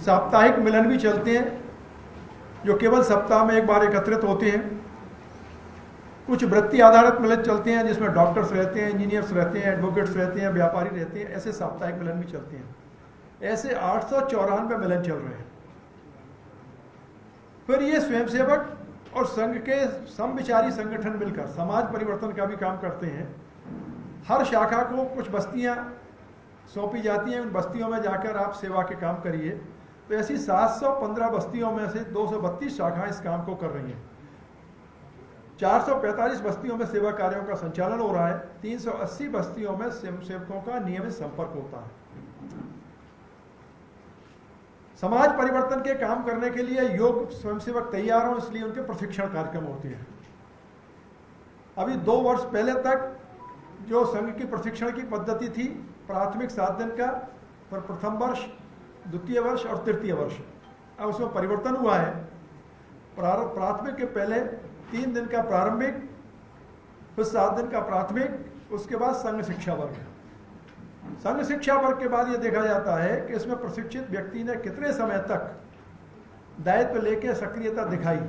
साप्ताहिक मिलन भी चलते हैं जो केवल सप्ताह में एक बार एकत्रित होते हैं। कुछ वृत्ति आधारित मिलन चलते हैं जिसमें डॉक्टर्स रहते हैं, इंजीनियर्स रहते हैं, एडवोकेट्स रहते हैं, व्यापारी रहते हैं। ऐसे साप्ताहिक मिलन भी चलते हैं। ऐसे 894 मिलन चल रहे हैं। फिर ये स्वयंसेवक और संघ के समविचारी संगठन मिलकर समाज परिवर्तन का भी काम करते हैं। हर शाखा को कुछ बस्तियां सौंपी जाती हैं, उन बस्तियों में जाकर आप सेवा के काम करिए। तो ऐसी 715 बस्तियों में से 232 शाखाएं इस काम को कर रही हैं। 445 बस्तियों में सेवा कार्यों का संचालन हो रहा है। 380 बस्तियों में स्वयंसेवकों का नियमित संपर्क होता है। समाज परिवर्तन के काम करने के लिए योग स्वयंसेवक तैयार हों, इसलिए उनके प्रशिक्षण कार्यक्रम होते हैं। अभी 2 वर्ष पहले तक जो संघ की प्रशिक्षण की पद्धति थी, प्राथमिक 7 दिन का, पर प्रथम वर्ष, द्वितीय वर्ष और तृतीय वर्ष, अब उसमें परिवर्तन हुआ है। प्राथमिक के पहले 3 दिन का प्रारंभिक, फिर 7 दिन का प्राथमिक, उसके बाद संघ शिक्षा वर्ग। संघ शिक्षा वर्ग के बाद यह देखा जाता है कि इसमें प्रशिक्षित व्यक्ति ने कितने समय तक दायित्व लेकर सक्रियता दिखाई,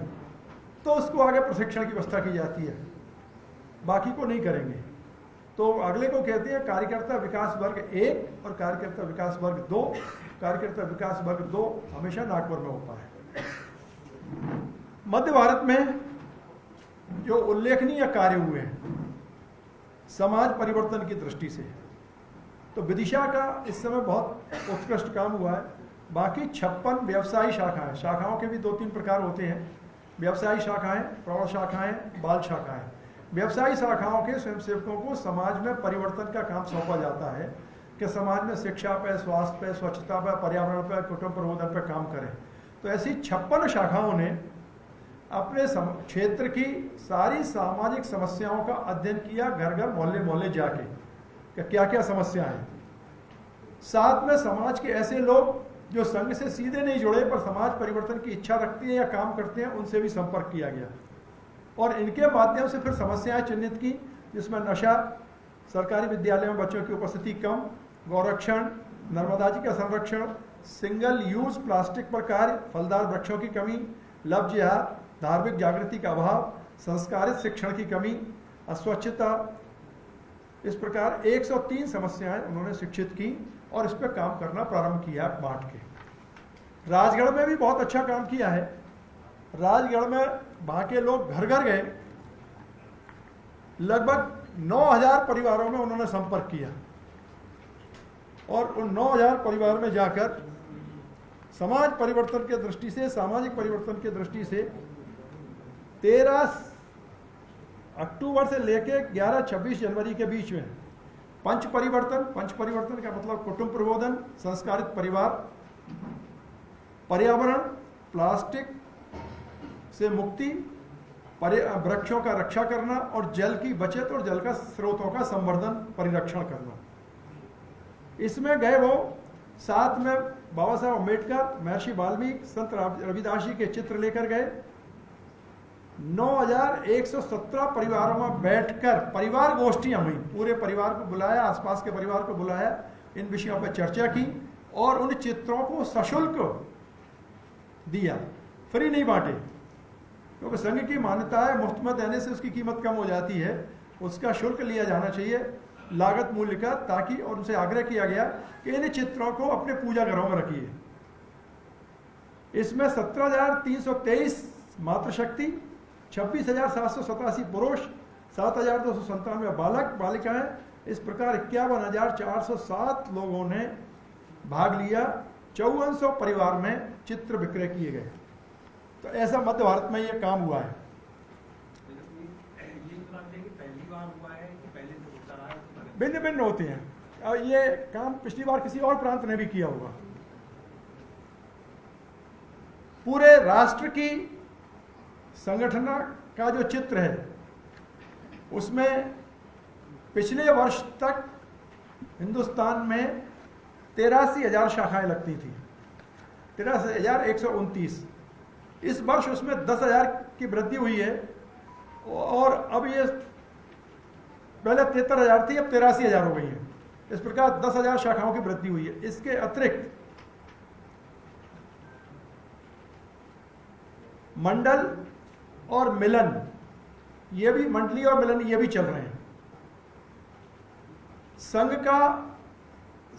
तो उसको आगे प्रशिक्षण की व्यवस्था की जाती है। बाकी को नहीं करेंगे। तो अगले को कहते हैं कार्यकर्ता विकास वर्ग 1 और कार्यकर्ता विकास वर्ग 2। कार्यकर्ता विकास वर्ग 2 हमेशा नागपुर में होता है। मध्य भारत में जो उल्लेखनीय कार्य हुए हैं समाज परिवर्तन की दृष्टि से, तो विदिशा का इस समय बहुत उत्कृष्ट काम हुआ है। बाकी 56 व्यवसायी शाखाएं, शाखाओं के भी 2-3 प्रकार होते हैं। व्यवसायी शाखाएं, प्रौढ़ शाखाएं, बाल शाखाएं। व्यवसायी शाखाओं के स्वयंसेवकों को समाज में परिवर्तन का काम सौंपा जाता है कि समाज में शिक्षा पे, स्वास्थ्य पे, स्वच्छता पे, पर्यावरण पे, कुटुंब प्रबोधन पे काम करें। तो ऐसी 56 शाखाओं ने अपने क्षेत्र की सारी सामाजिक समस्याओं का अध्ययन किया, घर घर मोहल्ले मोहल्ले जाके कि क्या क्या समस्या है। साथ में समाज के ऐसे लोग जो संघ से सीधे नहीं जुड़े पर समाज परिवर्तन की इच्छा रखते हैं या काम करते हैं, उनसे भी संपर्क किया गया और इनके माध्यम से फिर समस्याएं चिन्हित की, जिसमें नशा, सरकारी विद्यालयों में बच्चों की उपस्थिति कम, गौरक्षण, नर्मदा जी का संरक्षण, सिंगल यूज प्लास्टिक पर कार्य, फलदार वृक्षों की कमी, लव जिहाद, धार्मिक जागृति का अभाव, संस्कारित शिक्षण की कमी, अस्वच्छता, इस प्रकार 103 समस्याएं उन्होंने शिक्षित की और इस पर काम करना प्रारंभ किया बांट के। राजगढ़ में भी बहुत अच्छा काम किया है। राजगढ़ में वहां के लोग घर घर गए, लगभग 9000 परिवारों में उन्होंने संपर्क किया और उन 9000 परिवार में जाकर समाज परिवर्तन के दृष्टि से, सामाजिक परिवर्तन के दृष्टि से 13 अक्टूबर से लेकर 11-26 जनवरी के बीच में पंच परिवर्तन का मतलब कुटुंब प्रबोधन, संस्कारित परिवार, पर्यावरण, प्लास्टिक से मुक्ति, वृक्षों का रक्षा करना और जल की बचत और जल का स्रोतों का संवर्धन, परिरक्षण करना। इसमें गए वो, साथ में बाबा साहब अम्बेडकर, महर्षि वाल्मीकि, संत रविदास जी के चित्र लेकर गए। 9117 परिवारों में बैठकर परिवार गोष्ठियां हुई, पूरे परिवार को बुलाया, आसपास के परिवार को बुलाया, इन विषयों पर चर्चा की और उन चित्रों को सशुल्क दिया, फ्री नहीं बांटे, क्योंकि संघ की मान्यता है मुफ्त में देने से उसकी कीमत कम हो जाती है, उसका शुल्क लिया जाना चाहिए लागत मूल्य का, ताकि, और उनसे आग्रह किया गया कि इन चित्रों को अपने पूजा घरों में रखिए। इसमें 17,323 मातृशक्ति, 26,787 पुरुष, 7,297 बालक बालिकाएं, इस प्रकार 51,407 लोगों ने भाग लिया। 5400 परिवार में चित्र विक्रय किए गए। तो ऐसा मध्य भारत में ये काम हुआ है। भिन्न भिन्न होते हैं और ये काम पिछली बार किसी और प्रांत ने भी किया होगा। पूरे राष्ट्र की संगठन का जो चित्र है उसमें पिछले वर्ष तक हिंदुस्तान में 83,000 शाखाएं लगती थी, 83,129। इस वर्ष उसमें 10,000 की वृद्धि हुई है और अब ये पहले 73,000 थी, अब 83,000 हो गई है। इस प्रकार 10,000 शाखाओं की वृद्धि हुई है। इसके अतिरिक्त मंडल और मिलन, ये भी मंडली और मिलन ये भी चल रहे हैं। संघ का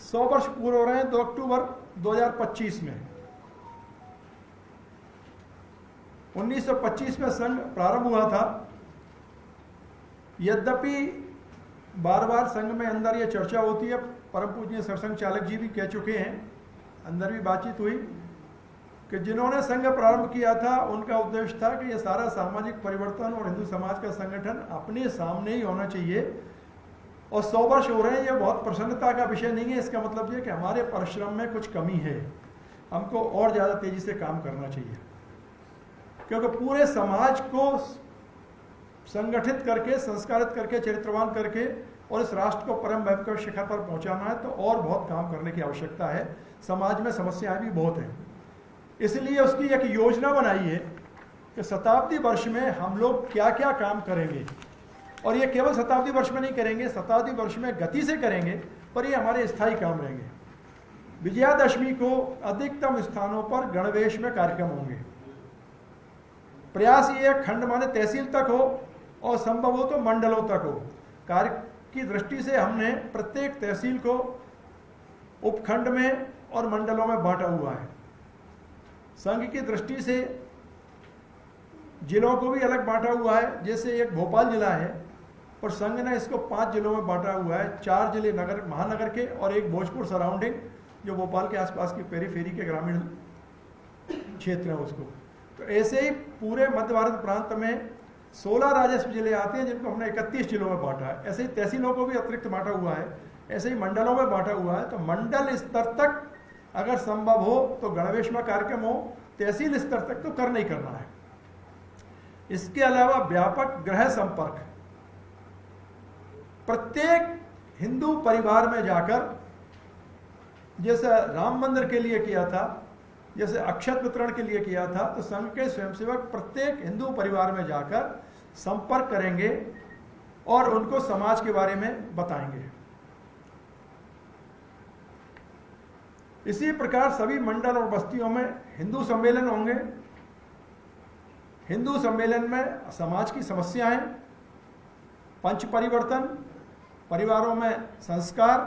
100 वर्ष पूरे हो रहे हैं 2 अक्टूबर 2025 में। 1925 में संघ प्रारंभ हुआ था। यद्यपि बार बार संघ में अंदर ये चर्चा होती है, परम पूजनीय सरसंघ चालक जी भी कह चुके हैं, अंदर भी बातचीत हुई कि जिन्होंने संघ प्रारंभ किया था उनका उद्देश्य था कि ये सारा सामाजिक परिवर्तन और हिंदू समाज का संगठन अपने सामने ही होना चाहिए। और 100 वर्ष हो रहे हैं, ये बहुत प्रसन्नता का विषय नहीं है। इसका मतलब ये कि हमारे परिश्रम में कुछ कमी है, हमको और ज़्यादा तेजी से काम करना चाहिए, क्योंकि पूरे समाज को संगठित करके, संस्कारित करके, चरित्रवान करके और इस राष्ट्र को परम वैभव शिखर पर पहुंचाना है, तो और बहुत काम करने की आवश्यकता है। समाज में समस्याएं भी बहुत हैं, इसलिए उसकी एक योजना बनाई है कि शताब्दी वर्ष में हम लोग क्या क्या काम करेंगे। और ये केवल शताब्दी वर्ष में नहीं करेंगे, शताब्दी वर्ष में गति से करेंगे, पर ये हमारे स्थायी काम रहेंगे। विजयादशमी को अधिकतम स्थानों पर गणवेश में कार्यक्रम होंगे। प्रयास ये खंड माने तहसील तक हो और संभव हो तो मंडलों तक हो। कार्य की दृष्टि से हमने प्रत्येक तहसील को उपखंड में और मंडलों में बांटा हुआ है। संघ की दृष्टि से जिलों को भी अलग बांटा हुआ है। जैसे एक भोपाल जिला है, पर संघ ने इसको 5 जिलों में बांटा हुआ है। 4 जिले नगर महानगर के और एक भोजपुर सराउंडिंग, जो भोपाल के आसपास की पेरीफेरी के ग्रामीण क्षेत्र है उसको। तो ऐसे ही पूरे मध्य भारत प्रांत में 16 राजस्व जिले आते हैं, जिनको हमने 31 जिलों में बांटा है। ऐसे ही तहसीलों को भी अतिरिक्त बांटा हुआ है, ऐसे ही मंडलों में बांटा हुआ है। तो मंडल स्तर तक अगर संभव हो तो गणवेश में कार्यक्रम हो, तहसील स्तर तक तो करना ही करना है। इसके अलावा व्यापक गृह संपर्क, प्रत्येक हिंदू परिवार में जाकर, जैसे राम मंदिर के लिए किया था, जैसे अक्षत वितरण के लिए किया था, तो संघ के स्वयंसेवक प्रत्येक हिंदू परिवार में जाकर संपर्क करेंगे और उनको समाज के बारे में बताएंगे। इसी प्रकार सभी मंडल और बस्तियों में हिंदू सम्मेलन होंगे। हिंदू सम्मेलन में समाज की समस्याएं, पंच परिवर्तन, परिवारों में संस्कार,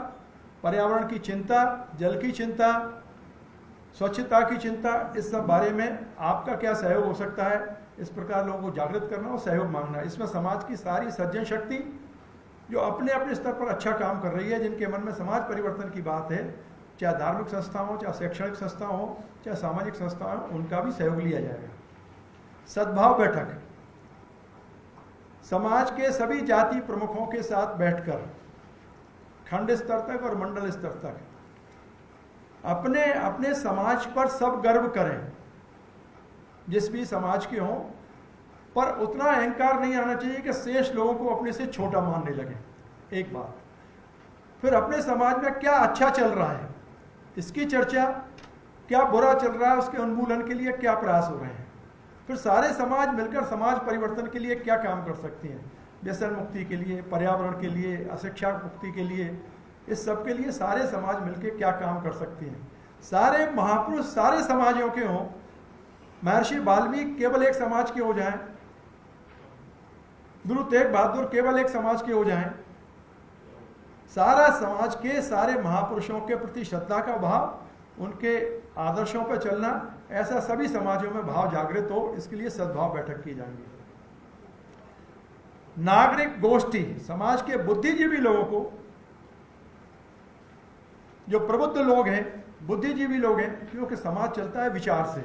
पर्यावरण की चिंता, जल की चिंता, स्वच्छता की चिंता, इस सब बारे में आपका क्या सहयोग हो सकता है, इस प्रकार लोगों को जागृत करना और सहयोग मांगना। इसमें समाज की सारी सज्जन शक्ति जो अपने अपने स्तर पर अच्छा काम कर रही है, जिनके मन में समाज परिवर्तन की बात है, चाहे धार्मिक संस्था हो, चाहे शैक्षणिक संस्था हो, चाहे सामाजिक संस्था हो, उनका भी सहयोग लिया जाएगा। सद्भाव बैठक, समाज के सभी जाति प्रमुखों के साथ बैठकर खंड स्तर तक और मंडल स्तर तक अपने अपने समाज पर सब गर्व करें, जिस भी समाज के हों, पर उतना अहंकार नहीं आना चाहिए कि शेष लोगों को अपने से छोटा मानने लगे। एक बात। फिर अपने समाज में क्या अच्छा चल रहा है इसकी चर्चा, क्या बुरा चल रहा है उसके उन्मूलन के लिए क्या प्रयास हो रहे हैं। फिर सारे समाज मिलकर समाज परिवर्तन के लिए क्या काम कर सकते हैं, व्यसन मुक्ति के लिए, पर्यावरण के लिए, अशिक्षा मुक्ति के लिए, इस सब के लिए सारे समाज मिलकर क्या काम कर सकते हैं। सारे महापुरुष सारे समाजों के हों, महर्षि वाल्मीकि केवल एक समाज के हो जाएं, गुरु तेग बहादुर केवल एक समाज के हो जाएं, सारा समाज के सारे महापुरुषों के प्रति श्रद्धा का भाव, उनके आदर्शों पर चलना, ऐसा सभी समाजों में भाव जागृत हो, इसके लिए सद्भाव बैठक की जाएंगी। नागरिक गोष्ठी, समाज के बुद्धिजीवी लोगों को, जो प्रबुद्ध लोग हैं, बुद्धिजीवी लोग हैं, क्योंकि समाज चलता है विचार से।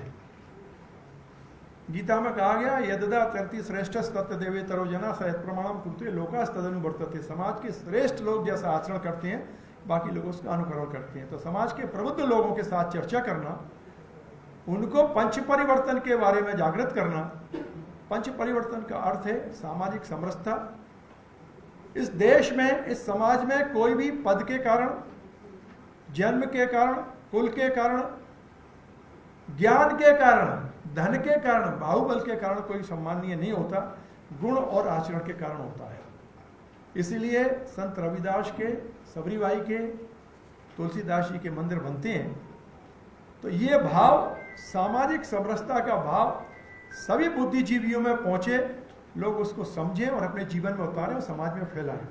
गीता में कहा गया, यददा तरति श्रेष्ठ तत्व देवे तरो जना सहित प्रमाणम कुरुते लोकास तदनुवर्तते। समाज के श्रेष्ठ लोग जैसा आचरण करते हैं, बाकी लोग उसका अनुकरण करते हैं। तो समाज के प्रबुद्ध लोगों के साथ चर्चा करना, उनको पंच परिवर्तन के बारे में जागृत करना। पंच परिवर्तन का अर्थ है सामाजिक समरसता। इस देश में, इस समाज में कोई भी पद के कारण, जन्म के कारण, कुल के कारण, ज्ञान के कारण, धन के कारण, बाहुबल के कारण कोई सम्माननीय नहीं होता, गुण और आचरण के कारण होता है। इसलिए संत रविदास के, सबरीबाई के, तुलसीदास जी के मंदिर बनते हैं। तो ये भाव, सामाजिक समरसता का भाव, सभी बुद्धिजीवियों में पहुंचे, लोग उसको समझें और अपने जीवन में उतारें और समाज में फैलाएं।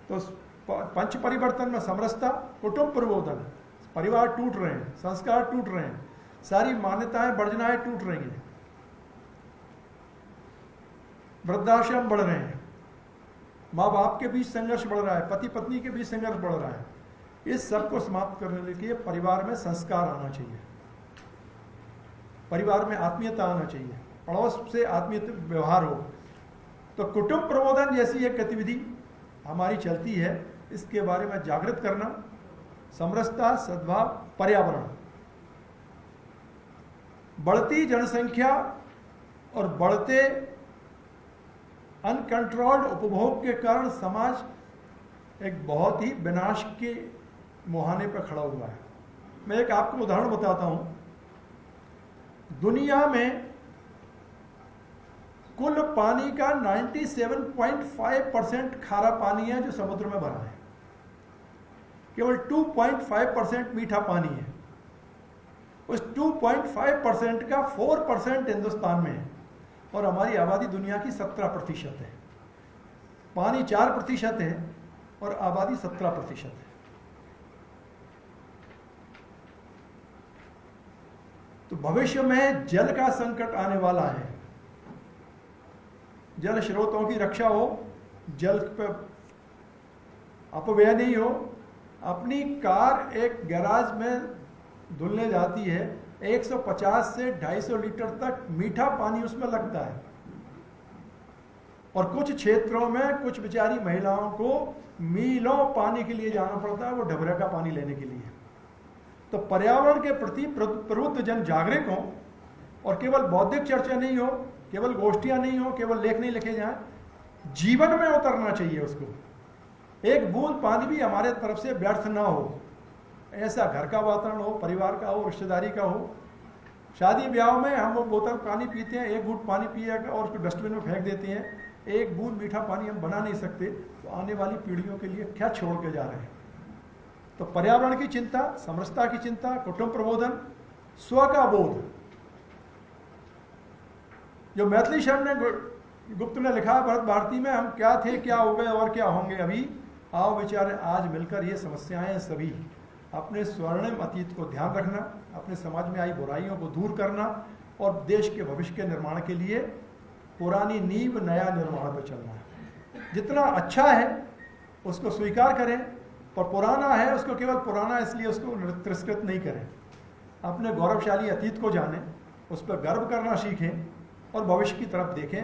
तो पंच परिवर्तन में समरसता, कुटुंब प्रबोधन, परिवार टूट रहे हैं, संस्कार टूट रहे हैं, सारी मान्यताएं वर्जनाएं टूट रही हैं, वृद्धाश्रम बढ़ रहे हैं, माँ बाप के बीच संघर्ष बढ़ रहा है, पति पत्नी के बीच संघर्ष बढ़ रहा है। इस सब को समाप्त करने के लिए परिवार में संस्कार आना चाहिए, परिवार में आत्मीयता आना चाहिए, पड़ोस से आत्मीय व्यवहार हो। तो कुटुंब प्रबोधन जैसी एक गतिविधि हमारी चलती है, इसके बारे में जागृत करना, समरसता, सद्भाव, पर्यावरण। बढ़ती जनसंख्या और बढ़ते अनकंट्रोल्ड उपभोग के कारण समाज एक बहुत ही विनाश के मुहाने पर खड़ा हुआ है। मैं एक आपको उदाहरण बताता हूं। दुनिया में कुल पानी का 97.5% खारा पानी है जो समुद्र में भरा है, केवल 2.5% मीठा पानी है। उस 2.5% का 4% हिंदुस्तान में है और हमारी आबादी दुनिया की 17% है। पानी 4% है और आबादी 17% है। तो भविष्य में जल का संकट आने वाला है। जल स्रोतों की रक्षा हो, जल पर अपव्यय नहीं हो। अपनी कार एक गैराज में धुलने जाती है, 150 से 250 लीटर तक मीठा पानी उसमें लगता है और कुछ क्षेत्रों में कुछ बेचारी महिलाओं को मीलों पानी के लिए जाना पड़ता है, वो ढबरा का पानी लेने के लिए। तो पर्यावरण के प्रति प्रबुद्ध जन जागरूक हों और केवल बौद्धिक चर्चा नहीं हो, केवल गोष्ठियां नहीं हो, केवल लेख नहीं लिखे जाएं, जीवन में उतरना चाहिए उसको। एक बूंद पानी भी हमारे तरफ से व्यर्थ ना हो, ऐसा घर का वातावरण हो, परिवार का हो, रिश्तेदारी का हो। शादी ब्याह में हम वो बोतल पानी पीते हैं, एक घूंट पानी पिए और उसको डस्टबिन में फेंक देते हैं। एक बूंद मीठा पानी हम बना नहीं सकते, तो आने वाली पीढ़ियों के लिए क्या छोड़ के जा रहे हैं। तो पर्यावरण की चिंता, समरसता की चिंता, कुटुंब प्रबोधन, स्व का बोध। जो मैथिली शरण ने गुप्त ने लिखा भरत भारती में, हम क्या थे, क्या हो गए और क्या होंगे अभी। आओ बेचारे आज मिलकर ये समस्याएं सभी अपने स्वर्णिम अतीत को ध्यान रखना, अपने समाज में आई बुराइयों को दूर करना और देश के भविष्य के निर्माण के लिए पुरानी नींव नया निर्माण पर चलना है। जितना अच्छा है उसको स्वीकार करें और पुराना है उसको केवल पुराना इसलिए उसको तिरस्कृत नहीं करें। अपने गौरवशाली अतीत को जानें, उस पर गर्व करना सीखें और भविष्य की तरफ देखें।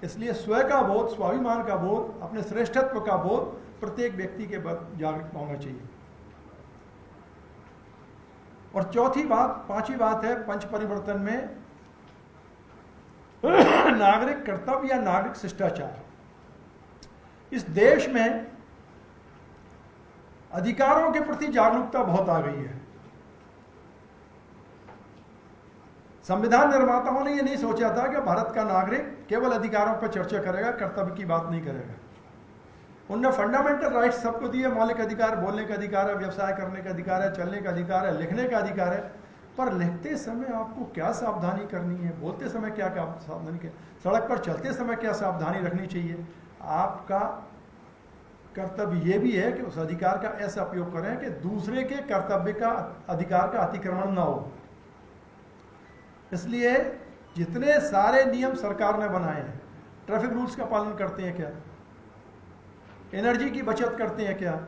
इसलिए स्व का बोध, स्वाभिमान का बोध, अपने श्रेष्ठत्व का बोध प्रत्येक व्यक्ति के जागरूक होना चाहिए। और चौथी बात, पांचवी बात है पंच परिवर्तन में नागरिक कर्तव्य या नागरिक शिष्टाचार। इस देश में अधिकारों के प्रति जागरूकता बहुत आ गई है। संविधान निर्माताओं ने यह नहीं सोचा था कि भारत का नागरिक केवल अधिकारों पर चर्चा करेगा, कर्तव्य की बात नहीं करेगा। उनने फंडामेंटल राइट्स सबको दिए, मौलिक अधिकार, बोलने का अधिकार है, व्यवसाय करने का अधिकार है, चलने का अधिकार है, लिखने का अधिकार है। पर लिखते समय आपको क्या सावधानी करनी है, बोलते समय क्या क्या सावधानी करनी, सड़क पर चलते समय क्या सावधानी रखनी चाहिए। आपका कर्तव्य ये भी है कि उस अधिकार का ऐसा उपयोग करें कि दूसरे के कर्तव्य का, अधिकार का अतिक्रमण ना हो। इसलिए जितने सारे नियम सरकार ने बनाए हैं, ट्रैफिक रूल्स का पालन करते हैं क्या, एनर्जी की बचत करते हैं क्या,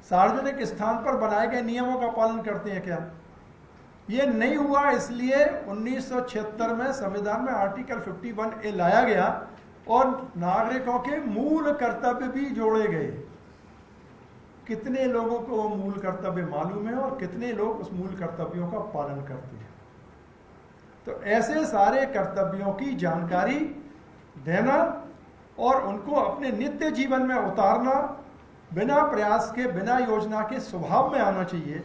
सार्वजनिक स्थान पर बनाए गए नियमों का पालन करते हैं क्या। ये नहीं हुआ, इसलिए 1976 में संविधान में आर्टिकल 51A लाया गया और नागरिकों के मूल कर्तव्य भी जोड़े गए। कितने लोगों को वो मूल कर्तव्य मालूम है और कितने लोग उस मूल कर्तव्यों का पालन करते हैं। तो ऐसे सारे कर्तव्यों की जानकारी देना और उनको अपने नित्य जीवन में उतारना बिना प्रयास के, बिना योजना के स्वभाव में आना चाहिए।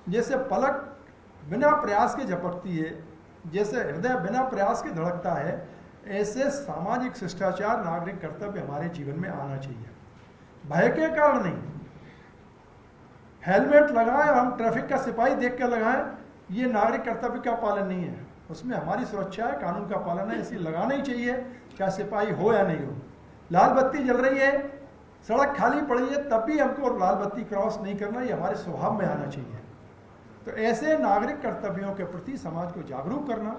जैसे पलक बिना प्रयास के झपकती है, जैसे हृदय बिना प्रयास के धड़कता है, ऐसे सामाजिक शिष्टाचार, नागरिक कर्तव्य हमारे जीवन में आना चाहिए। भय के कारण नहीं। हेलमेट लगाएं, हम ट्रैफिक का सिपाही देख कर लगाएं, ये नागरिक कर्तव्य का पालन नहीं है, उसमें हमारी सुरक्षा है, कानून का पालन है, इसी लगाना ही चाहिए, चाहे सिपाही हो या नहीं हो। लाल बत्ती जल रही है, सड़क खाली पड़ी है, तब भी हमको लाल बत्ती क्रॉस नहीं करना, ये हमारे स्वभाव में आना चाहिए। तो ऐसे नागरिक कर्तव्यों के प्रति समाज को जागरूक करना,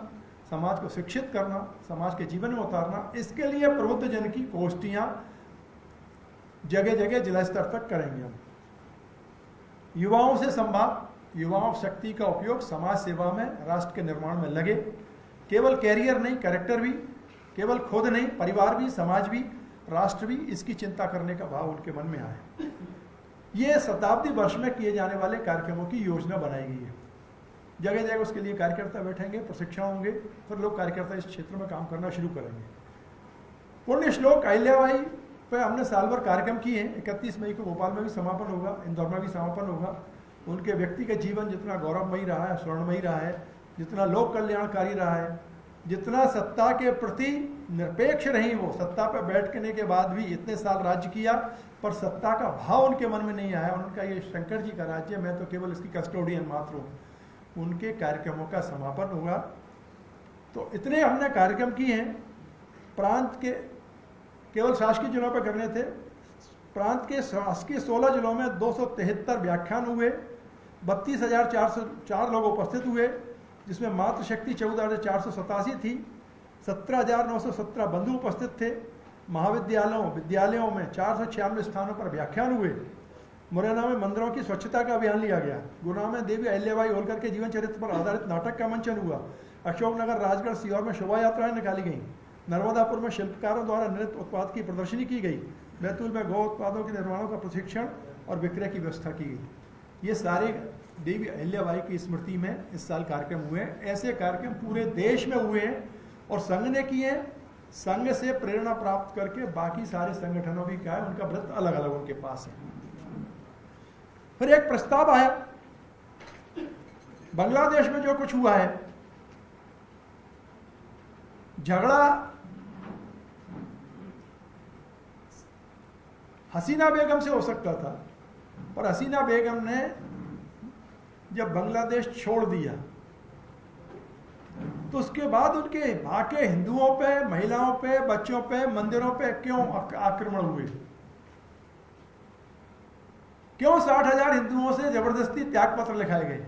समाज को शिक्षित करना, समाज के जीवन में उतारना, इसके लिए प्रबुद्ध जन की गोष्ठियां जगह जगह जिला स्तर तक करेंगे हम। युवाओं से संवाद, युवाओं शक्ति का उपयोग समाज सेवा में, राष्ट्र के निर्माण में लगे। केवल कैरियर नहीं, कैरेक्टर भी, केवल खुद नहीं, परिवार भी, समाज भी, राष्ट्र भी, इसकी चिंता करने का भाव उनके मन में आए। ये शताब्दी वर्ष में किए जाने वाले कार्यक्रमों की योजना बनाई गई है। जगह जगह उसके लिए कार्यकर्ता बैठेंगे, प्रशिक्षण होंगे, फिर लोग कार्यकर्ता इस क्षेत्र में काम करना शुरू करेंगे। पुण्य श्लोक अहिल्याबाई पे हमने साल भर कार्यक्रम किए हैं। 31 मई को भोपाल में भी समापन होगा, इंदौर में भी समापन होगा। उनके व्यक्तिगत जीवन जितना गौरवमयी रहा है, स्वर्णमयी रहा है, जितना लोक कल्याणकारी रहा है, जितना सत्ता के प्रति निरपेक्ष रही, वो सत्ता पर बैठने के बाद भी इतने साल राज्य किया, पर सत्ता का भाव उनके मन में नहीं आया। उनका ये शंकर जी का राज्य, मैं तो केवल इसकी कस्टोडियन मात्र हूँ। उनके कार्यक्रमों का समापन होगा। तो इतने हमने कार्यक्रम किए हैं। प्रांत के केवल शासकीय जिलों पर करने थे, प्रांत के शासकीय 16 जिलों में 273 व्याख्यान हुए, 32,404 लोग उपस्थित हुए, जिसमें मातृशक्ति 14,487 थी, 17,917 बंधु उपस्थित थे। विद्यालयों में 496 स्थानों पर व्याख्यान हुए। मुरैना में मंदिरों की स्वच्छता का अभियान लिया गया। गुरुग्राम में देवी अहिल्याबाई होलकर के जीवन चरित्र पर आधारित नाटक का मंचन हुआ। अशोकनगर, राजगढ़, सीहोर में शोभा यात्राएं निकाली गईं। नर्मदापुर में शिल्पकारों द्वारा निर्मित उत्पाद की प्रदर्शनी की गई। बैतूल में गौ उत्पादों के निर्माणों का प्रशिक्षण और विक्रय की व्यवस्था की गई। ये सारे देवी अहिल्याबाई की स्मृति में इस साल कार्यक्रम हुए हैं। ऐसे कार्यक्रम पूरे देश में हुए हैं और संघ ने किए हैं। संघ से प्रेरणा प्राप्त करके बाकी सारे संगठनों भी क्या है, उनका व्रत अलग अलग उनके पास है। फिर एक प्रस्ताव आया, बांग्लादेश में जो कुछ हुआ है, झगड़ा हसीना बेगम से हो सकता था, पर हसीना बेगम ने जब बांग्लादेश छोड़ दिया तो उसके बाद उनके वहां के हिंदुओं पे, महिलाओं पे, बच्चों पे, मंदिरों पे क्यों आक्रमण हुए? क्यों 60,000 हिंदुओं से जबरदस्ती त्याग पत्र लिखाए गए?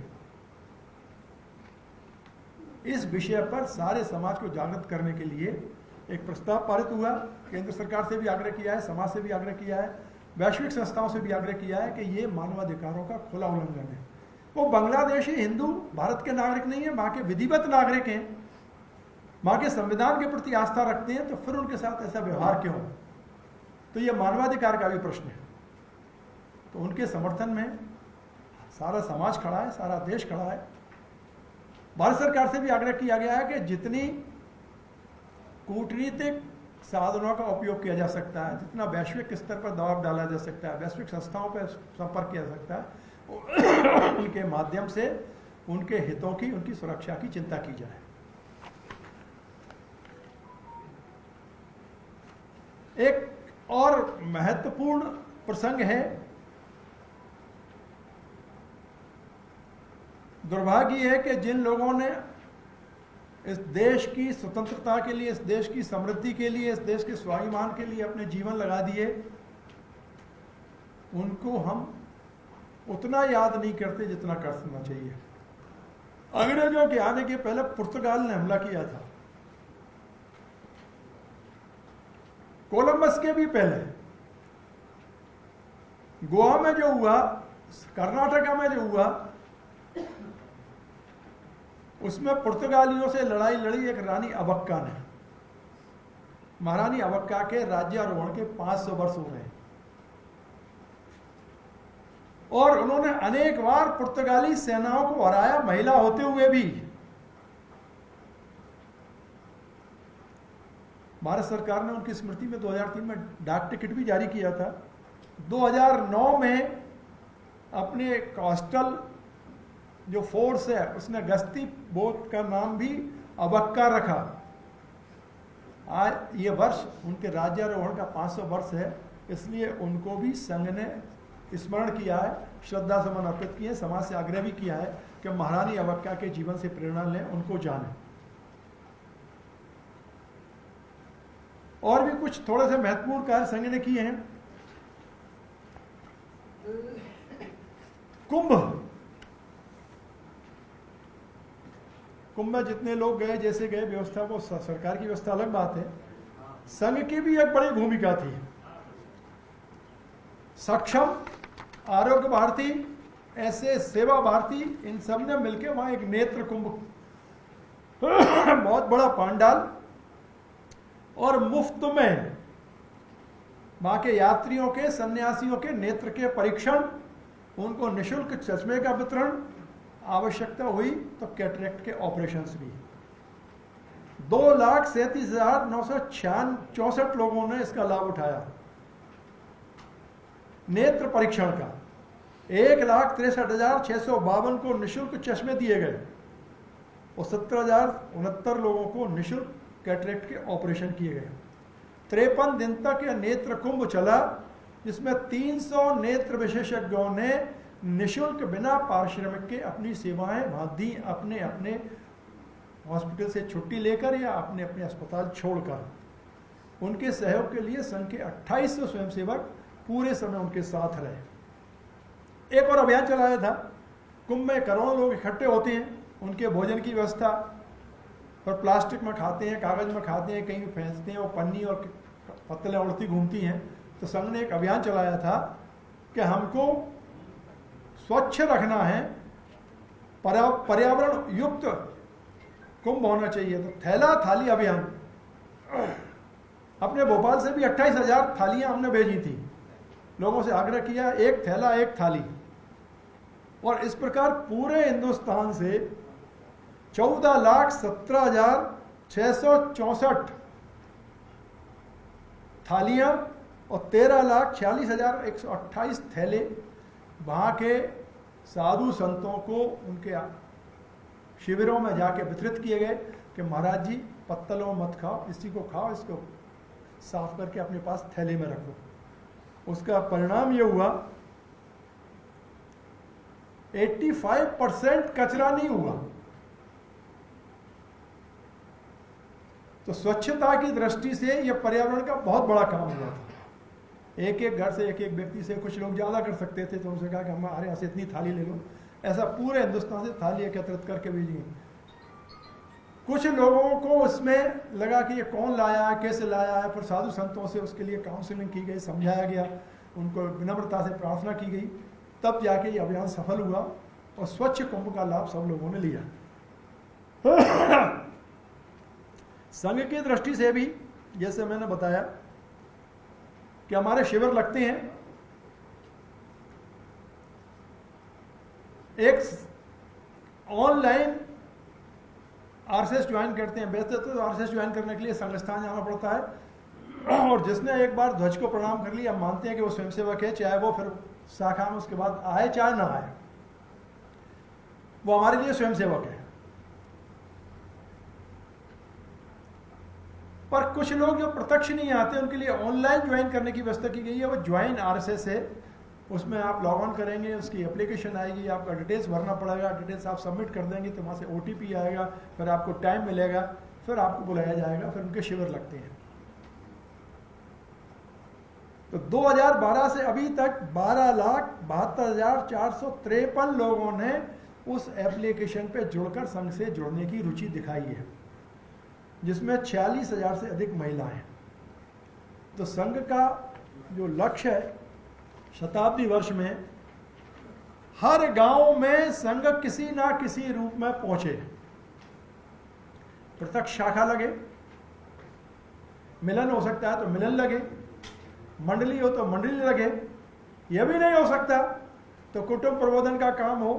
इस विषय पर सारे समाज को जागृत करने के लिए एक प्रस्ताव पारित हुआ। केंद्र सरकार से भी आग्रह किया है, समाज से भी आग्रह किया है, वैश्विक संस्थाओं से भी आग्रह किया है कि ये मानवाधिकारों का खुला उल्लंघन है। वो बांग्लादेशी हिंदू भारत के नागरिक नहीं है, वहां के विधिवत नागरिक हैं, वहां के संविधान के प्रति आस्था रखते हैं, तो फिर उनके साथ ऐसा व्यवहार क्यों? तो ये मानवाधिकार का भी प्रश्न है। तो उनके समर्थन में सारा समाज खड़ा है, सारा देश खड़ा है। भारत सरकार से भी आग्रह किया गया है कि जितनी कूटनीतिक साधनों का उपयोग किया जा सकता है, जितना वैश्विक स्तर पर दबाव डाला जा सकता है, वैश्विक संस्थाओं पर संपर्क किया जा सकता है, उनके माध्यम से उनके हितों की, उनकी सुरक्षा की चिंता की जाए। एक और महत्वपूर्ण प्रसंग है, दुर्भाग्य है कि जिन लोगों ने इस देश की स्वतंत्रता के लिए, इस देश की समृद्धि के लिए, इस देश के स्वाभिमान के लिए अपने जीवन लगा दिए, उनको हम उतना याद नहीं करते जितना करना चाहिए। अंग्रेजों के आने के पहले पुर्तगाल ने हमला किया था, कोलंबस के भी पहले। गोवा में जो हुआ, कर्नाटका में जो हुआ, उसमें पुर्तगालियों से लड़ाई लड़ी एक रानी अबक्का ने। महारानी अबक्का के राज्यारोहण के 500 वर्ष हो गए और उन्होंने अनेक बार पुर्तगाली सेनाओं को हराया, महिला होते हुए भी। भारत सरकार ने उनकी स्मृति में 2003 में डाक टिकट भी जारी किया था। 2009 में अपने कोस्टल जो फोर्स है, उसने गश्ती बोट का नाम भी अबक्का रखा। आज ये वर्ष उनके राज्यारोहण का 500 वर्ष है, इसलिए उनको भी संघ ने स्मरण किया है, श्रद्धा सुमन अर्पित किए, समाज से आग्रह भी किया है कि महारानी अवक्या के जीवन से प्रेरणा लें, उनको जानें। और भी कुछ थोड़े से महत्वपूर्ण कार्य संघ ने किए हैं। कुंभ में जितने लोग गए, जैसे गए, व्यवस्था वो सरकार की व्यवस्था अलग बात है, संघ की भी एक बड़ी भूमिका थी। सक्षम, आरोग्य भारती, ऐसे सेवा भारती, इन सब ने मिलकर वहां एक नेत्र कुंभ बहुत बड़ा पांडाल और मुफ्त में वहां के यात्रियों के, सन्यासियों के नेत्र के परीक्षण, उनको निःशुल्क चश्मे का वितरण, आवश्यकता हुई तो कैटरेक्ट के ऑपरेशंस भी। 2,37,964 लोगों ने इसका लाभ उठाया नेत्र परीक्षण का। 1,63,652 को निःशुल्क चश्मे दिए गए और 17,069 लोगों को निःशुल्क कैटरेक्ट के ऑपरेशन किए गए। 53 दिन तक यह नेत्र कुंभ चला, जिसमें 300 नेत्र विशेषज्ञों ने निःशुल्क बिना पारिश्रमिक के अपनी सेवाएं वहां दी, अपने अपने हॉस्पिटल से छुट्टी लेकर या अपने अपने अस्पताल छोड़कर। उनके सहयोग के लिए संघ के 2800 स्वयंसेवक पूरे समय उनके साथ रहे। एक और अभियान चलाया था। कुंभ में करोड़ों लोग इकट्ठे होते हैं, उनके भोजन की व्यवस्था, पर प्लास्टिक में खाते हैं, कागज में खाते हैं, कहीं फेंकते हैं, वो पन्नी और पत्तलें उड़ती घूमती हैं। तो संघ ने एक अभियान चलाया था कि हमको स्वच्छ रखना है, पर्यावरण युक्त कुंभ होना चाहिए। तो थैला थाली अभियान, अपने भोपाल से भी 28,000 थालियां हमने भेजी थी, लोगों से आग्रह किया एक थैला एक थाली। और इस प्रकार पूरे हिंदुस्तान से 14,17,664 थालियां और 13,46,128 थैले वहां के साधु संतों को उनके शिविरों में जाके वितरित किए गए कि महाराज जी पत्तलों मत खाओ, इसी को खाओ, इसको साफ करके अपने पास थैले में रखो। उसका परिणाम ये हुआ 85% कचरा नहीं हुआ। तो स्वच्छता की दृष्टि से यह पर्यावरण का बहुत बड़ा काम हुआ था। एक एक घर से एक एक व्यक्ति से, कुछ लोग ज्यादा कर सकते थे तो उनसे कहा कि हमारे यहाँ से इतनी थाली ले लो। ऐसा पूरे हिंदुस्तान से थाली एकत्रित करके भेजी। कुछ लोगों को उसमें लगा कि ये कौन लाया है, कैसे लाया है, फिर साधु संतों से उसके लिए काउंसलिंग की गई, समझाया गया, उनको विनम्रता से प्रार्थना की गई, तब जाके ये अभियान सफल हुआ और स्वच्छ कुंभ का लाभ सब लोगों ने लिया। संघ की दृष्टि से भी जैसे मैंने बताया कि हमारे शिविर लगते हैं। एक ऑनलाइन आरएसएस ज्वाइन करते हैं। वैसे तो आरएसएस ज्वाइन करने के लिए संस्थान जाना पड़ता है, और जिसने एक बार ध्वज को प्रणाम कर लिया, मानते हैं कि वो स्वयंसेवक है, चाहे वो फिर शाखा में उसके बाद आए चाहे ना आए, वो हमारे लिए स्वयंसेवक है। पर कुछ लोग जो प्रत्यक्ष नहीं आते, उनके लिए ऑनलाइन ज्वाइन करने की व्यवस्था की गई है। वो ज्वाइन आरएसएस है, उसमें आप लॉग ऑन करेंगे, उसकी एप्लीकेशन आएगी, आपका डिटेल्स भरना पड़ेगा, डिटेल्स आप सबमिट कर देंगे तो वहाँ से ओटीपी आएगा, फिर आपको टाइम मिलेगा, फिर आपको बुलाया जाएगा, फिर उनके शिविर लगते हैं। तो 2012 से अभी तक 12,72,453 लोगों ने उस एप्लीकेशन पे जुड़कर संघ से जुड़ने की रुचि दिखाई है, जिसमें 46,000 से अधिक महिलाएं। तो संघ का जो लक्ष्य है, शताब्दी वर्ष में हर गांव में संघ किसी ना किसी रूप में पहुंचे। प्रत्यक्ष शाखा लगे, मिलन हो सकता है तो मिलन लगे, मंडली हो तो मंडली लगे, यह भी नहीं हो सकता तो कुटुंब प्रबोधन का काम हो,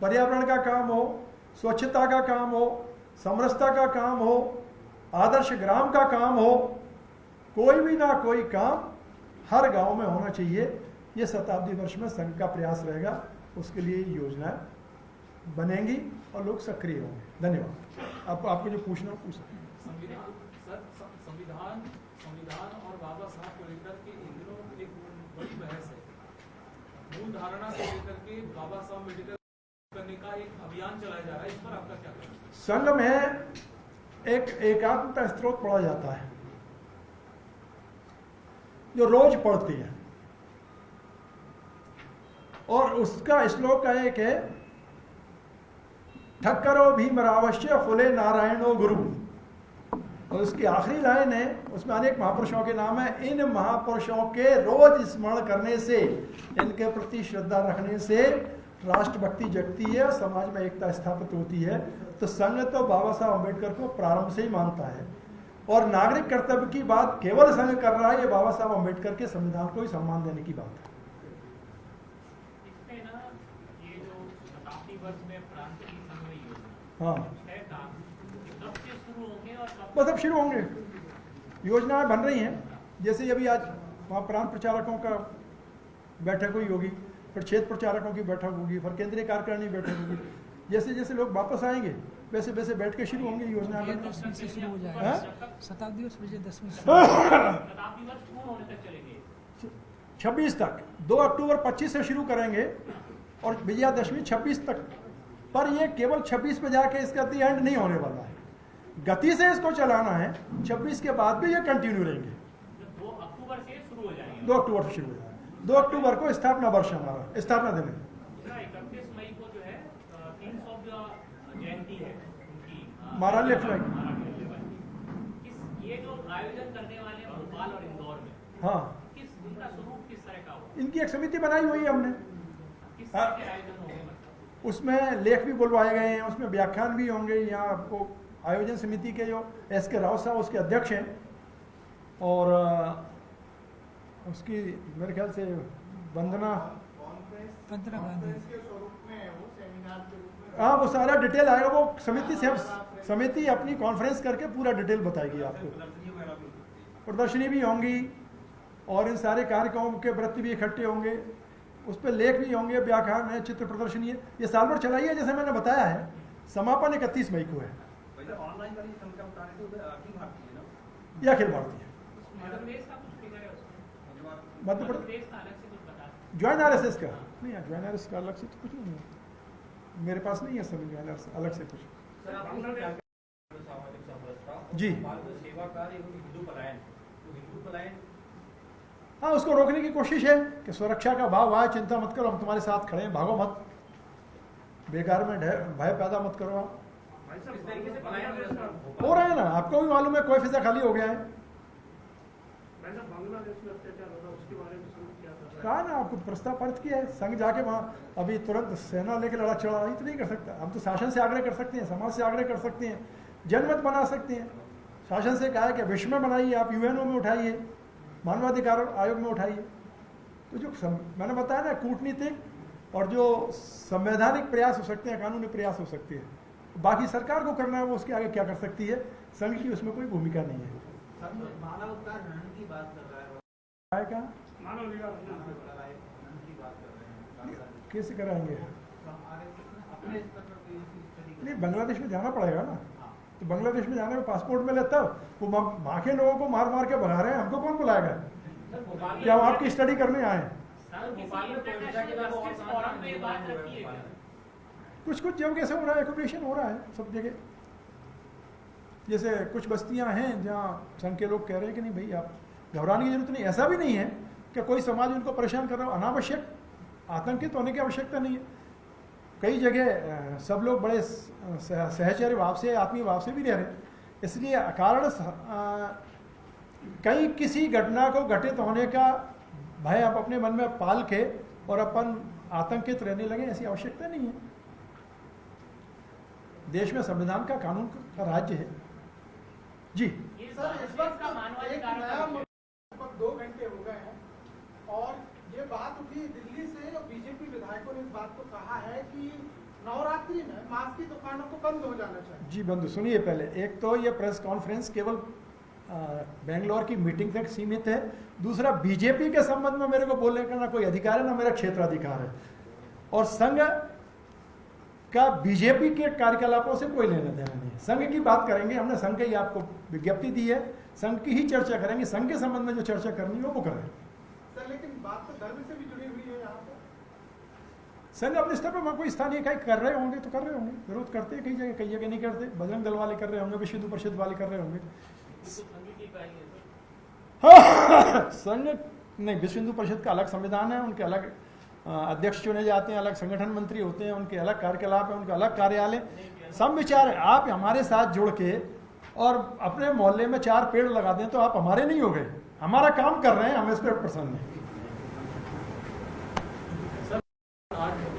पर्यावरण का काम हो, स्वच्छता का काम हो, समरसता का काम हो, आदर्श ग्राम का काम हो, कोई भी ना कोई काम हर गांव में होना चाहिए। ये शताब्दी वर्ष में संघ का प्रयास रहेगा, उसके लिए योजनाएं बनेंगी और लोग सक्रिय होंगे। धन्यवाद। आपको जो पूछना पूछ सकते हैं। संविधान और बाबा साहब को लेकर के इन दिनों एक बड़ी बहस है। मूल धारणा से लेकर के बाबा साहब अम्बेडकर करने का एक अभियान चलाया जा रहा है, इस पर आपका क्या कहना है? संघ में एक एकात्मता स्त्रोत पढ़ा जाता है जो रोज पढ़ती है, और उसका श्लोक का एक है, ठक्करो भीमरावश्य फुले नारायणो गुरु, और उसकी आखिरी लाइन है, उसमें अनेक महापुरुषों के नाम है। इन महापुरुषों के रोज स्मरण करने से, इनके प्रति श्रद्धा रखने से राष्ट्रभक्ति जगती है, समाज में एकता स्थापित होती है। तो संघ तो बाबा साहब अम्बेडकर को प्रारंभ से ही मानता है, और नागरिक कर्तव्य की बात केवल संघ कर रहा है, ये बाबा साहब अम्बेडकर के संविधान को ही सम्मान देने की बात है। इसमें ना ये जो शताब्दी वर्ष में प्रांत की संघ योजना, हाँ, कब से शुरू होंगे और कब बस अब शुरू होंगे, योजनाएं बन रही हैं। जैसे अभी आज वहाँ प्रांत प्रचारकों का बैठक हुई होगी, फिर क्षेत्र प्रचारकों की बैठक होगी, फिर केंद्रीय कार्यकारिणी बैठक होगी। जैसे जैसे लोग वापस आएंगे वैसे वैसे बैठ के शुरू होंगे योजना। 10वीं से शुरू हो जाएगा, शताब्दी वर्ष विजय 10वीं से शताब्दी वर्ष पूर्ण होने तक चलेंगे? 26 तक, 2 अक्टूबर 25 से शुरू करेंगे और विजयादशमी 26 तक, पर ये केवल 26 पे जाके इसका एंड नहीं होने वाला है, गति से इसको चलाना है। 26 के बाद भी ये कंटिन्यू रहेंगे। 2 अक्टूबर से शुरू हो जाएंगे। 2 अक्टूबर से शुरू हो जाएगा। 2 अक्टूबर को स्थापना वर्ष हमारा, स्थापना दिन है। 31 मई को जो है किंग्स ऑफ द जयंती है उनकी, महारानी लक्ष्मीबाई। ये जो आयोजन करने वाले हैं भोपाल और इंदौर में, हाँ, उनका स्वरूप किस तरह का होगा? इनकी एक समिति बनाई हुई है हमने, किस तरह के आयोजन होंगे? मतलब उसमें लेख भी बुलवाए गए हैं, उसमें व्याख्यान भी होंगे। यहाँ आपको आयोजन समिति के जो S.K. राव साहब उसके अध्यक्ष हैं, और उसकी मेरे ख्याल से वंदना, पंद्रह गांधी, हाँ, वो सारा डिटेल आएगा। वो समिति से समिति अपनी कॉन्फ्रेंस करके पूरा डिटेल बताएगी आपको। प्रदर्शनी भी होंगी और इन सारे कार्यक्रमों के वृत्त भी इकट्ठे होंगे, उस पर लेख भी होंगे, व्याख्यान है, चित्र प्रदर्शनी है। ये साल भर चलाई है, जैसे मैंने बताया है। समापन 31 मई को है। या अखिल भारतीय मध्य प्रदेश का कुछ फिगर है उसमें? मध्य मध्य प्रदेश प्रदेश का अलग से कुछ बता ज्वाइन RSS का नहीं है, ज्वाइन RSS का अलग से तो कुछ नहीं है मेरे पास, नहीं है सभी ज्वाइन RSS अलग से कुछ। जी सेवा कार्य हिंदू पलायन, हिंदू पलायन हाँ, उसको रोकने की कोशिश है कि सुरक्षा का भाव आए, चिंता मत करो, हम तुम्हारे साथ खड़े हैं, भागो मत, बेकार में भय पैदा मत करो। आप हो रहा है ना, आपको भी मालूम है, कोई फिजा खाली हो गया है। कहा ना आपको, प्रस्ताव पारित किया है। संघ जाके वहाँ अभी तुरंत सेना लेके लड़ा चढ़ा रही तो नहीं कर सकता। हम तो शासन से आग्रह कर सकते हैं, समाज से आग्रह कर सकते हैं, जनमत बना सकते हैं। शासन से कहा है कि विश्व में बनाइए, आप UNO में उठाइए, मानवाधिकार आयोग में उठाइए। तो जो मैंने बताया ना, कूटनीतिक और जो संवैधानिक प्रयास हो सकते हैं, कानूनी प्रयास हो सकते हैं, बाकी सरकार को करना है, वो उसके आगे क्या कर सकती है। संघ की उसमें कोई भूमिका नहीं है। मानवाधिकार की बात कर रहा है, क्या कैसे कराएंगे? नहीं, बांग्लादेश में जाना पड़ेगा ना, तो बांग्लादेश में जाने में पासपोर्ट मिले तब। वो वहाँ के लोगों को मार मार के भगा रहे हैं, हमको कौन बुलाएगा? क्या हम आपकी स्टडी करने आए? कुछ कुछ जगह कैसे हो रहा है, एक्यूपेशन हो रहा है सब जगह। जैसे कुछ बस्तियां हैं जहाँ संघ के लोग कह रहे हैं कि नहीं भाई, आप घबराने की जरूरत नहीं। ऐसा भी नहीं है कि कोई समाज उनको परेशान कर रहा हो, अनावश्यक आतंकित होने की आवश्यकता नहीं है। कई जगह सब लोग बड़े सहचर्य भाव से, आत्मीय भाव से भी रह रहे हैं। इसलिए अकारण कहीं किसी घटना को घटित होने का भय आप अपने मन में पाल के और अपन आतंकित रहने लगे, ऐसी आवश्यकता नहीं है। देश में संविधान का, कानून का राज्य है। जी सर, इस वक्त का मानवाधिकार 2 घंटे हो गए हैं और ये बात उठी दिल्ली से, और बीजेपी विधायकों ने इस बात को कहा है कि नवरात्रि में मांस की दुकानों को बंद हो जाना चाहिए। जी बंद सुनिए पहले, एक तो ये प्रेस कॉन्फ्रेंस केवल बेंगलोर की मीटिंग तक सीमित है। दूसरा, बीजेपी के संबंध में मेरे को बोलने का ना कोई अधिकार है, ना मेरा क्षेत्राधिकार है। और संघ का बीजेपी के कार्यकलापों से कोई लेना देना नहीं है। संघ की बात करेंगे, हमने संघ की आपको विज्ञप्ति दी है, संघ की ही चर्चा करेंगे। संघ के संबंध में जो चर्चा करनी है वो करें। सर, लेकिन बात तो धर्म से भी जुड़ी हुई है यहाँ पर। संघ अपने स्तर पर कोई स्थानीय इकाई कर रहे होंगे तो कर रहे होंगे, विरोध करते हैं कई जगह नहीं करते, बजरंग दल वाले कर रहे होंगे, विश्व हिंदू परिषद वाले कर रहे होंगे। संघ नहीं, विश्व हिंदू परिषद का अलग संविधान है, उनके अलग अध्यक्ष चुने जाते हैं, अलग संगठन मंत्री होते हैं, उनके अलग कार्यकलाप है, उनका अलग कार्यालय, सब विचार है। आप हमारे साथ जुड़ के और अपने मोहल्ले में 4 पेड़ लगा दें तो आप हमारे नहीं हो गए, हमारा काम कर रहे हैं, हम इस पर प्रसन्न हैं।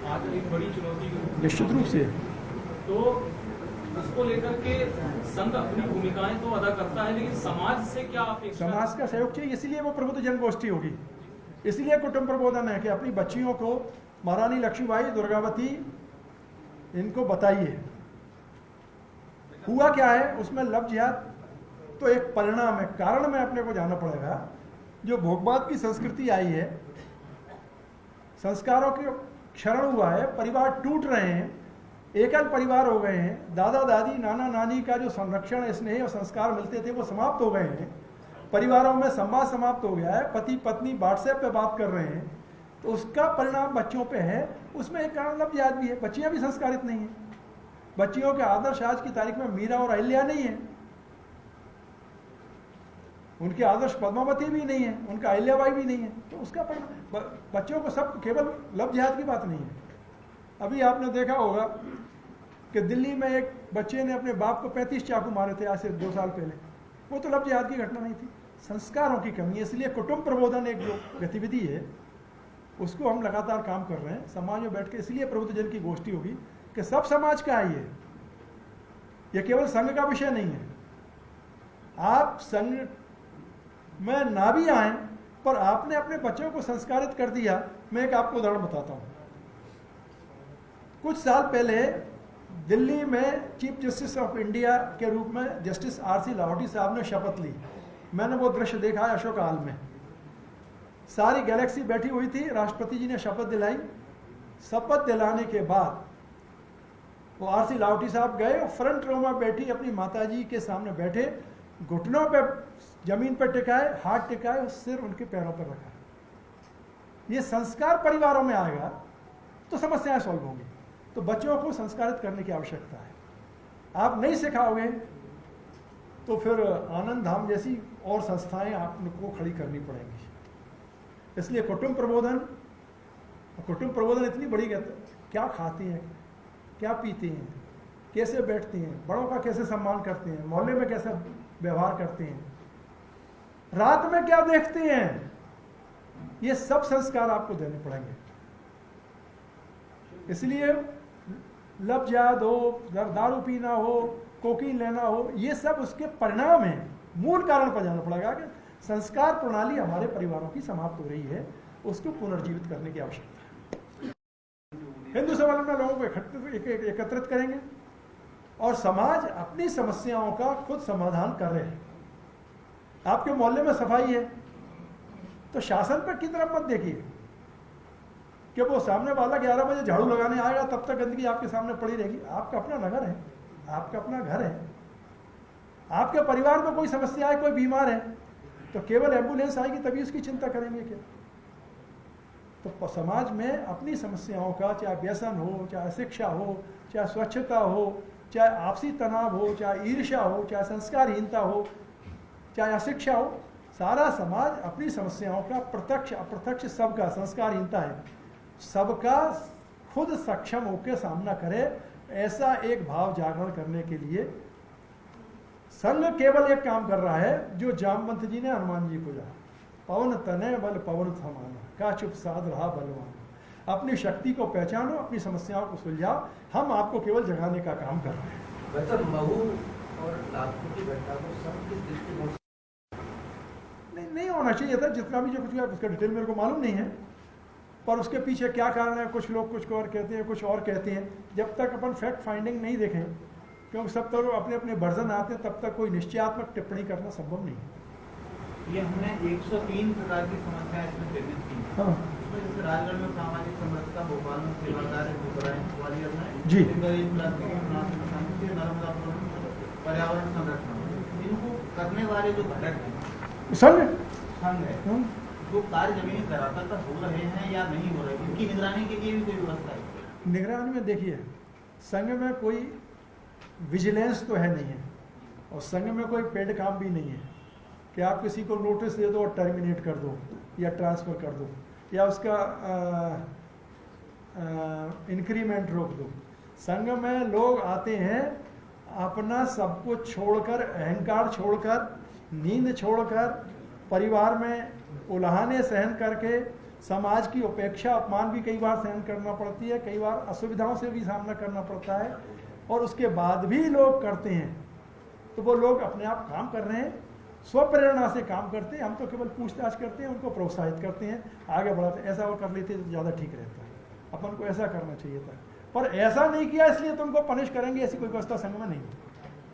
आज एक बड़ी चुनौती निश्चित रूप से तो उसको लेकर के संघ अपनी भूमिकाएं तो अदा करता है, लेकिन समाज से क्या अपेक्षा? समाज का सहयोग चाहिए, इसलिए वो प्रबुद्ध जनगोष्ठी होगी, इसलिए कुटुंब प्रबोधन है कि अपनी बच्चियों को महारानी लक्ष्मीबाई, दुर्गावती, इनको बताइए हुआ क्या है। उसमें लव जिहाद तो एक परिणाम है, कारण में अपने को जाना पड़ेगा। जो भोगवाद की संस्कृति आई है, संस्कारों के क्षरण हुआ है, परिवार टूट रहे हैं, एकल परिवार हो गए हैं, दादा दादी नाना नानी का जो संरक्षण, स्नेह और संस्कार मिलते थे वो समाप्त हो गए हैं, परिवारों में संवाद समाप्त हो गया है, पति पत्नी व्हाट्सएप पे बात कर रहे हैं, तो उसका परिणाम बच्चों पे है। उसमें एक कारण लव जिहाद भी है, बच्चियां भी संस्कारित नहीं है, बच्चियों के आदर्श आज की तारीख में मीरा और अहिल्या नहीं है, उनके आदर्श पद्मावती भी नहीं है, उनका अहिल्याबाई भी नहीं है, तो उसका परिणाम बच्चों को सब केवल लव जिहाद की बात नहीं है। अभी आपने देखा होगा कि दिल्ली में एक बच्चे ने अपने बाप को 35 चाकू मारे थे आज से 2 साल पहले, वो तो लव जिहाद की घटना नहीं थी, संस्कारों की कमी है। इसलिए कुटुंब प्रबोधन एक जो गतिविधि है उसको हम लगातार काम कर रहे हैं समाज में बैठ के, इसलिए प्रबुद्ध जन की गोष्ठी होगी कि सब समाज का है ये केवल संघ का विषय नहीं है। आप संघ में ना भी आए पर आपने अपने बच्चों को संस्कारित कर दिया। मैं एक आपको उदाहरण बताता हूं, कुछ साल पहले दिल्ली में चीफ जस्टिस ऑफ इंडिया के रूप में जस्टिस आर.सी. लाहौटी साहब ने शपथ ली। मैंने वो दृश्य देखा है अशोक हाल में, सारी गैलेक्सी बैठी हुई थी, राष्ट्रपति जी ने शपथ दिलाई। शपथ दिलाने के बाद वो आर.सी. लाहौटी साहब गए और फ्रंट रो में बैठी अपनी माताजी के सामने बैठे, घुटनों पे जमीन पर टिकाए, हाथ टिकाए और सिर उनके पैरों पर रखा। ये संस्कार परिवारों में आएगा तो समस्याएं सॉल्व होंगी। तो बच्चों को संस्कारित करने की आवश्यकता है। आप नहीं सिखाओगे तो फिर आनंद धाम जैसी और संस्थाएं आपको खड़ी करनी पड़ेंगी। इसलिए कुटुंब प्रबोधन इतनी बड़ी क्या खाते हैं, क्या पीते हैं, कैसे बैठते हैं, बड़ों का कैसे सम्मान करते हैं, मोहल्ले में कैसे व्यवहार करते हैं, रात में क्या देखते हैं, ये सब संस्कार आपको देने पड़ेंगे। इसलिए लव जिहाद हो, दारू पीना हो, कोकीन लेना हो, ये सब उसके परिणाम हैं। मूल कारण पर जाना पड़ेगा कि संस्कार प्रणाली हमारे परिवारों की समाप्त हो रही है, उसको पुनर्जीवित करने की आवश्यकता है। हिंदू सम्मेलन में लोगों को एकत्रित करेंगे और समाज अपनी समस्याओं का खुद समाधान कर रहे हैं। आपके मोहल्ले में सफाई है तो शासन पर की तरफ मत देखिए कि वो सामने वाला 11 बजे झाड़ू लगाने आएगा, तब तक गंदगी आपके सामने पड़ी रहेगी। आपका अपना नगर है, आपका अपना घर है, आपके परिवार में कोई समस्या है, कोई बीमार है तो केवल एम्बुलेंस आएगी तभी उसकी चिंता करेंगे क्या? तो समाज में अपनी समस्याओं का, चाहे व्यसन हो, चाहे शिक्षा हो, चाहे स्वच्छता हो, चाहे आपसी तनाव हो, चाहे ईर्ष्या हो, चाहे संस्कारहीनता हो, चाहे अशिक्षा हो, सारा समाज अपनी समस्याओं का प्रत्यक्ष अप्रत्यक्ष सबका, संस्कारहीनता है, सबका खुद सक्षम होकर सामना करे, ऐसा एक भाव जागरण करने के लिए संघ केवल एक काम कर रहा है जो जामवंत जी ने हनुमान जी को कहा, पवन तने बल पवन समाना, का चुप साध रहा बलवान। अपनी शक्ति को पहचानो, अपनी समस्याओं को सुलझाओ, हम आपको केवल जगाने का काम कर रहे हैं। वैसे महू और लाखों की घटना को सब किस दृष्टिकोण नहीं होना चाहिए था। जितना भी जो कुछ है उसका डिटेल मेरे को मालूम नहीं है, पर उसके पीछे क्या कारण है, कुछ लोग कुछ और कहते हैं, कुछ और कहते हैं। जब तक अपन फैक्ट फाइंडिंग नहीं देखें, क्योंकि सब तो अपने अपने वर्जन आते हैं, तब तक कोई निश्चयात्मक टिप्पणी करना संभव नहीं है। ये हमने 103 प्रकार की समस्याएं इसमें चिन्हित की। हाँ जैसे राजगढ़ में सामाजिक समरसता, भोपाल में सेवादार, ग्वालियर में जी गरीब नर्मदापुर में पर्यावरण संरक्षण, इनको करने वाले जो घटक हैं संघ है, वो कार्य जमीनी धरातल पर हो रहे हैं या नहीं हो रहे, इनकी निगरानी के लिए भी कोई व्यवस्था है? निगरानी में देखिए, संघ में कोई विजिलेंस तो है नहीं है, और संघ में कोई पेड काम भी नहीं है कि आप किसी को नोटिस दे दो और टर्मिनेट कर दो या ट्रांसफ़र कर दो या उसका इंक्रीमेंट रोक दो। संघ में लोग आते हैं अपना सब कुछ छोड़कर, अहंकार छोड़कर, नींद छोड़कर, परिवार में उल्हाने सहन करके, समाज की उपेक्षा अपमान भी कई बार सहन करना पड़ती है, कई बार असुविधाओं से भी सामना करना पड़ता है, और उसके बाद भी लोग करते हैं। तो वो लोग अपने आप काम कर रहे हैं, स्वप्रेरणा से काम करते हैं। हम तो केवल पूछताछ करते हैं, उनको प्रोत्साहित करते हैं, आगे बढ़ाते हैं। ऐसा वो कर लेते तो ज़्यादा ठीक रहता है, अपन को ऐसा करना चाहिए था, पर ऐसा नहीं किया इसलिए तुमको पनिश करेंगे, ऐसी कोई व्यवस्था संघ में नहीं है।